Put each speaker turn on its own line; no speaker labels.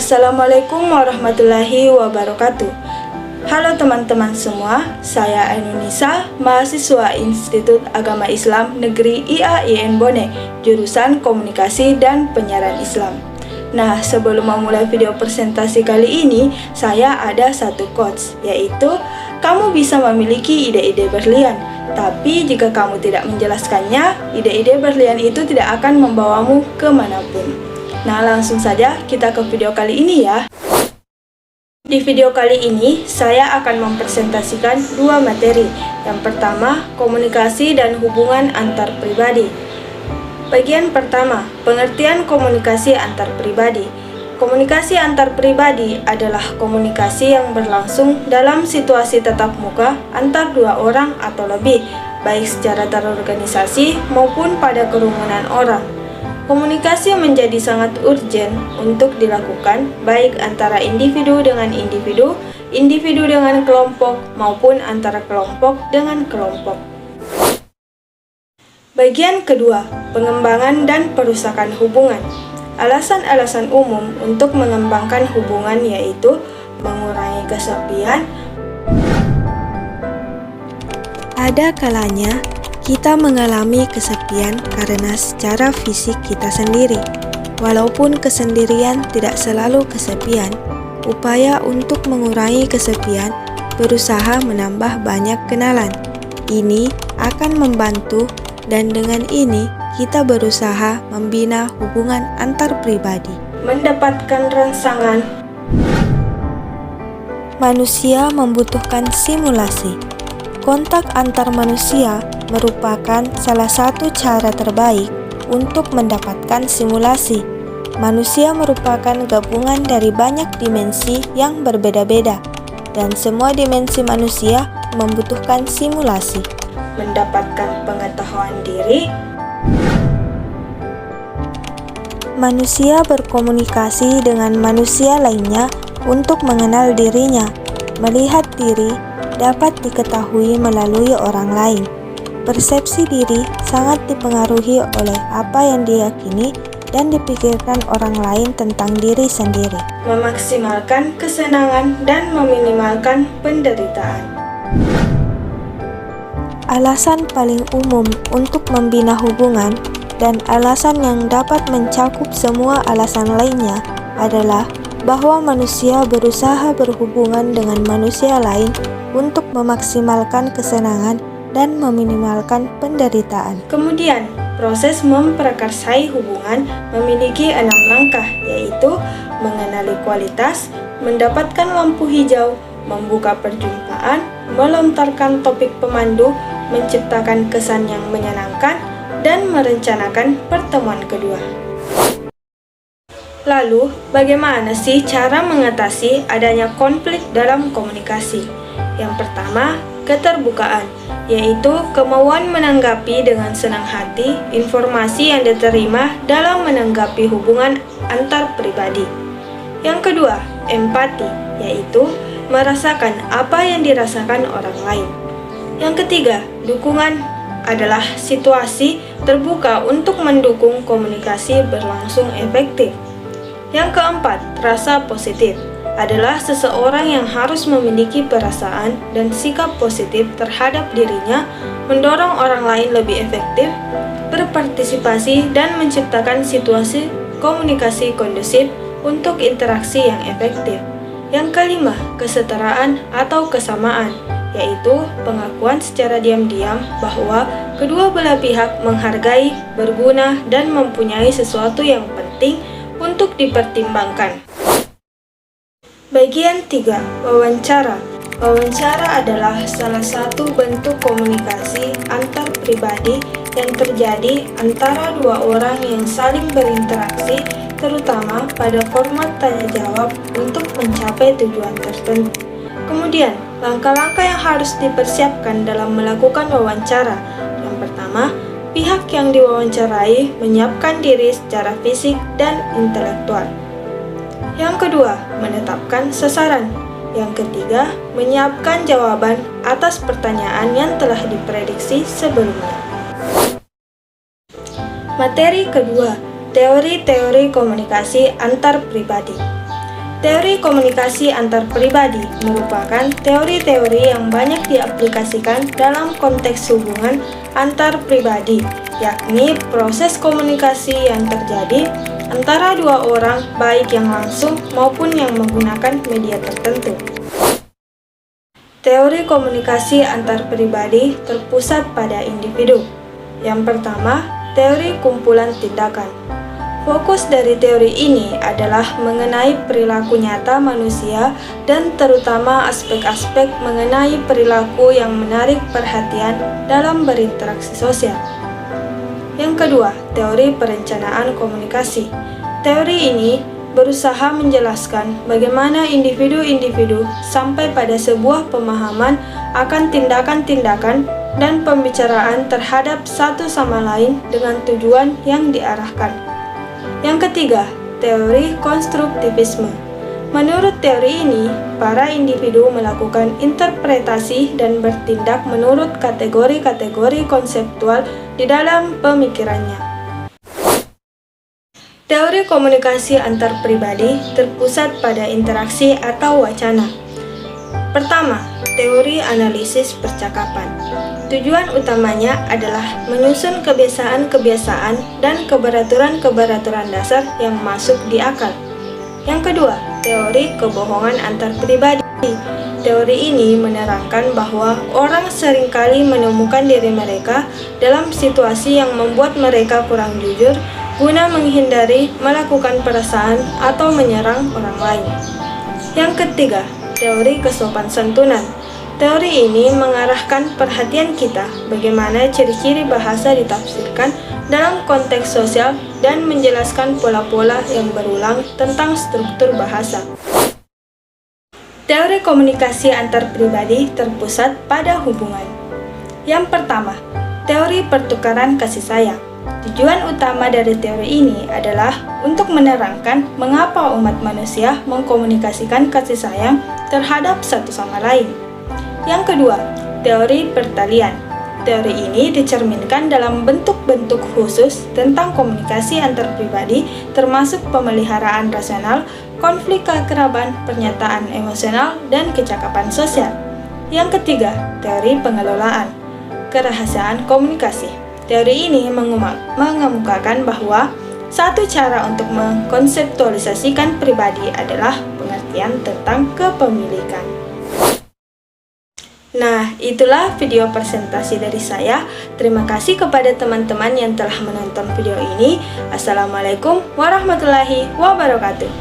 Assalamualaikum warahmatullahi wabarakatuh. Halo teman-teman semua, saya Ainunisa, mahasiswa Institut Agama Islam Negeri IAIN Bone, jurusan Komunikasi dan Penyiaran Islam. Nah, sebelum memulai video presentasi kali ini, saya ada satu quotes, yaitu kamu bisa memiliki ide-ide berlian, tapi jika kamu tidak menjelaskannya, ide-ide berlian itu tidak akan membawamu kemanapun. Nah, langsung saja kita ke video kali ini ya. Di video kali ini, saya akan mempresentasikan dua materi. Yang pertama, komunikasi dan hubungan antar pribadi. Bagian pertama, pengertian komunikasi antar pribadi. Komunikasi antar pribadi adalah komunikasi yang berlangsung dalam situasi tatap muka antar dua orang atau lebih, baik secara terorganisasi maupun pada kerumunan orang. Komunikasi menjadi sangat urgen untuk dilakukan baik antara individu dengan individu, individu dengan kelompok, maupun antara kelompok dengan kelompok. Bagian kedua, pengembangan dan perusakan hubungan. Alasan-alasan umum untuk mengembangkan hubungan yaitu mengurangi kesepian. Ada kalanya kita mengalami kesepian karena secara fisik kita sendiri. Walaupun kesendirian tidak selalu kesepian, upaya untuk mengurangi kesepian berusaha menambah banyak kenalan. Ini akan membantu dan dengan ini kita berusaha membina hubungan antar pribadi. Mendapatkan rangsangan. Manusia membutuhkan simulasi. Kontak antar manusia merupakan salah satu cara terbaik untuk mendapatkan simulasi. Manusia merupakan gabungan dari banyak dimensi yang berbeda-beda, dan semua dimensi manusia membutuhkan simulasi. Mendapatkan pengetahuan diri. Manusia berkomunikasi dengan manusia lainnya untuk mengenal dirinya. Melihat diri dapat diketahui melalui orang lain. Persepsi diri sangat dipengaruhi oleh apa yang diyakini dan dipikirkan orang lain tentang diri sendiri. Memaksimalkan kesenangan dan meminimalkan penderitaan. Alasan paling umum untuk membina hubungan dan alasan yang dapat mencakup semua alasan lainnya adalah bahwa manusia berusaha berhubungan dengan manusia lain untuk memaksimalkan kesenangan dan meminimalkan penderitaan. Kemudian, proses memprakarsai hubungan memiliki 6 langkah, yaitu mengenali kualitas, mendapatkan lampu hijau, membuka perjumpaan, melontarkan topik pemandu, menciptakan kesan yang menyenangkan, dan merencanakan pertemuan kedua. Lalu, bagaimana sih cara mengatasi adanya konflik dalam komunikasi? Yang pertama, keterbukaan, yaitu kemauan menanggapi dengan senang hati informasi yang diterima dalam menanggapi hubungan antar pribadi. Yang kedua, empati, yaitu merasakan apa yang dirasakan orang lain. Yang ketiga, dukungan adalah situasi terbuka untuk mendukung komunikasi berlangsung efektif. Yang keempat, rasa positif adalah seseorang yang harus memiliki perasaan dan sikap positif terhadap dirinya, mendorong orang lain lebih efektif, berpartisipasi, dan menciptakan situasi komunikasi kondusif untuk interaksi yang efektif. Yang kelima, kesetaraan atau kesamaan, yaitu pengakuan secara diam-diam bahwa kedua belah pihak menghargai, berguna, dan mempunyai sesuatu yang penting untuk dipertimbangkan. Bagian 3. Wawancara. Wawancara adalah salah satu bentuk komunikasi antar pribadi yang terjadi antara dua orang yang saling berinteraksi, terutama pada format tanya jawab untuk mencapai tujuan tertentu. Kemudian, langkah-langkah yang harus dipersiapkan dalam melakukan wawancara. Yang pertama, pihak yang diwawancarai menyiapkan diri secara fisik dan intelektual. Yang kedua, menetapkan sasaran. Yang ketiga, menyiapkan jawaban atas pertanyaan yang telah diprediksi sebelumnya. Materi kedua, teori-teori komunikasi antar pribadi. Teori komunikasi antar pribadi merupakan teori-teori yang banyak diaplikasikan dalam konteks hubungan antar pribadi, yakni proses komunikasi yang terjadi antara dua orang, baik yang langsung maupun yang menggunakan media tertentu. Teori komunikasi antar pribadi terpusat pada individu. Yang pertama, teori kumpulan tindakan. Fokus dari teori ini adalah mengenai perilaku nyata manusia dan terutama aspek-aspek mengenai perilaku yang menarik perhatian dalam berinteraksi sosial. Yang kedua, teori perencanaan komunikasi. Teori ini berusaha menjelaskan bagaimana individu-individu sampai pada sebuah pemahaman akan tindakan-tindakan dan pembicaraan terhadap satu sama lain dengan tujuan yang diarahkan. Yang ketiga, teori konstruktivisme. Menurut teori ini, para individu melakukan interpretasi dan bertindak menurut kategori-kategori konseptual di dalam pemikirannya. Teori komunikasi antar pribadi terpusat pada interaksi atau wacana. Pertama, teori analisis percakapan. Tujuan utamanya adalah menyusun kebiasaan-kebiasaan dan keberaturan-keberaturan dasar yang masuk di akal. Yang kedua, teori kebohongan antar pribadi. Teori ini menerangkan bahwa orang seringkali menemukan diri mereka dalam situasi yang membuat mereka kurang jujur guna menghindari melakukan perasaan atau menyerang orang lain. Yang ketiga, teori kesopan santunan. Teori ini mengarahkan perhatian kita bagaimana ciri-ciri bahasa ditafsirkan dalam konteks sosial dan menjelaskan pola-pola yang berulang tentang struktur bahasa. Teori komunikasi antar pribadi terpusat pada hubungan. Yang pertama, teori pertukaran kasih sayang. Tujuan utama dari teori ini adalah untuk menerangkan mengapa umat manusia mengkomunikasikan kasih sayang terhadap satu sama lain. Yang kedua, teori pertalian. Teori ini dicerminkan dalam bentuk-bentuk khusus tentang komunikasi antar pribadi, termasuk pemeliharaan rasional, konflik keakraban, pernyataan emosional, dan kecakapan sosial. Yang ketiga, teori pengelolaan kerahasiaan komunikasi. Teori ini mengemukakan bahwa satu cara untuk mengkonseptualisasikan pribadi adalah pengertian tentang kepemilikan. Nah, itulah video presentasi dari saya. Terima kasih kepada teman-teman yang telah menonton video ini. Assalamualaikum warahmatullahi wabarakatuh.